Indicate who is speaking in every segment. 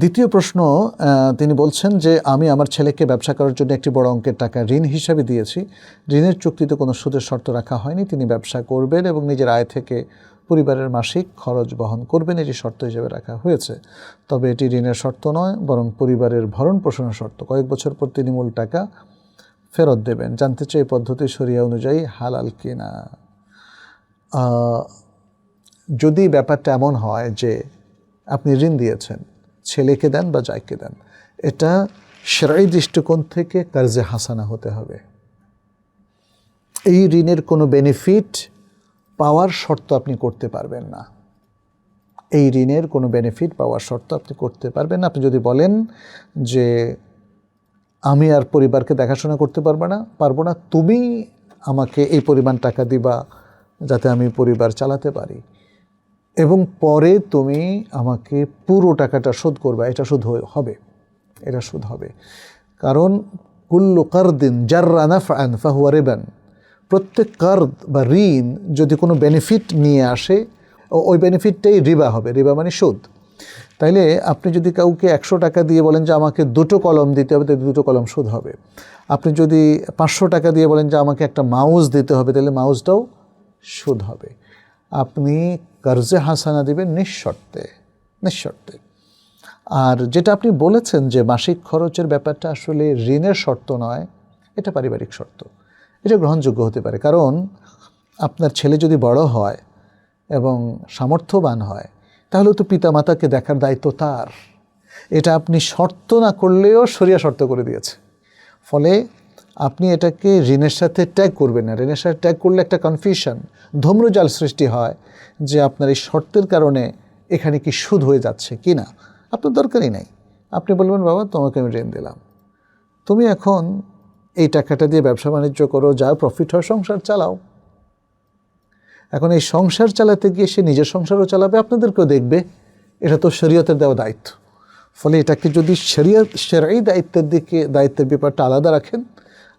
Speaker 1: দ্বিতীয় প্রশ্ন, তিনি বলছেন যে আমি আমার ছেলেকে ব্যবসা করার জন্য একটি বড় অঙ্কের টাকা ঋণ হিসাবে দিয়েছি। ঋণের চুক্তিতে কোনো সুদের শর্ত রাখা হয়নি। তিনি ব্যবসা করবেন এবং নিজের আয় থেকে পরিবারের মাসিক খরচ বহন করবেন, এটি শর্ত হিসেবে রাখা হয়েছে। তবে এটি ঋণের শর্ত নয়, বরং পরিবারের ভরণ পোষণের শর্ত। কয়েক বছর পর তিনি মূল টাকা ফেরত দেবেন। জানতে চাই এই পদ্ধতি শরিয়া অনুযায়ী হালাল কিনা। যদি ব্যাপারটা এমন হয় যে আপনি ঋণ দিয়েছেন, ছেলেকে দেন বা যাইকে দেন, এটা শরঈ দৃষ্টিকোণ থেকে কার্জে হাসানা হতে হবে। এই ঋণের কোনো বেনিফিট পাওয়ার শর্ত আপনি করতে পারবেন না। এই ঋণের কোনো বেনিফিট পাওয়ার শর্ত আপনি করতে পারবেন না। আপনি যদি বলেন যে আমি আর পরিবারকে দেখাশোনা করতে পারবো না, তুমি আমাকে এই পরিমাণ টাকা দিবা যাতে আমি পরিবার চালাতে পারি, এবং পরে তুমি আমাকে পুরো টাকাটা শোধ করবা, এটা সুদ হবে, এটা সুদ হবে। কারণ কুল্লু কারদিন জাররা নাফআন ফাহুয়া রিবান, প্রত্যেক কার্দ বা ঋণ যদি কোনো বেনিফিট নিয়ে আসে, ওই বেনিফিটটাই রিবা হবে। রিবা মানে সুদ। তাইলে আপনি যদি কাউকে 100 টাকা দিয়ে বলেন যে আমাকে 2টো কলম দিতে হবে, তাহলে 2টো কলম সুদ হবে। আপনি যদি 500 টাকা দিয়ে বলেন যে আমাকে একটা মাউস দিতে হবে, তাহলে মাউসটাও সুদ হবে। আপনি কার্জে হাসানা দিবেন নিঃশর্তে। আর যেটা আপনি বলেছেন যে মাসিক খরচের ব্যাপারটা আসলে ঋণের শর্ত নয়, এটা পারিবারিক শর্ত। এটা গ্রহণযোগ্য হতে পারে, কারণ আপনার ছেলে যদি বড় হয় এবং সামর্থ্যবান হয়, তাহলে তো পিতামাতাকে দেখার দায়িত্ব তার। এটা আপনি শর্ত না করলেও শরিয়া শর্ত করে দিয়েছে। ফলে আপনি এটাকে ঋণের সাথে ট্যাগ করবেন না। ঋণের সাথে ট্যাগ করলে একটা কনফিউশন, ধূম্রজাল সৃষ্টি হয় যে আপনার এই শর্তের কারণে এখানে কি সুদ হয়ে যাচ্ছে কি না। আপনার দরকারই নাই। আপনি বলবেন বাবা তোমাকে আমি ঋণ দিলাম, তুমি এখন এই টাকাটা দিয়ে ব্যবসা বাণিজ্য করো, যা প্রফিট হয় সংসার চালাও। এখন এই সংসার চালাতে গিয়ে সে নিজের সংসারও চালাবে, আপনাদেরকেও দেখবে। এটা তো শরীয়তের দেওয়া দায়িত্ব। ফলে এটাকে যদি শরঈ দায়িত্বের ব্যাপারটা আলাদা রাখেন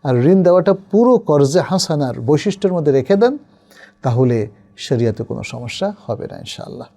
Speaker 1: আর ঋণ দেওয়াটা পুরো কর্জে হাসানার বৈশিষ্ট্যের মধ্যে রেখে দেন, তাহলে শরীয়তে কোনো সমস্যা হবে না ইনশাআল্লাহ।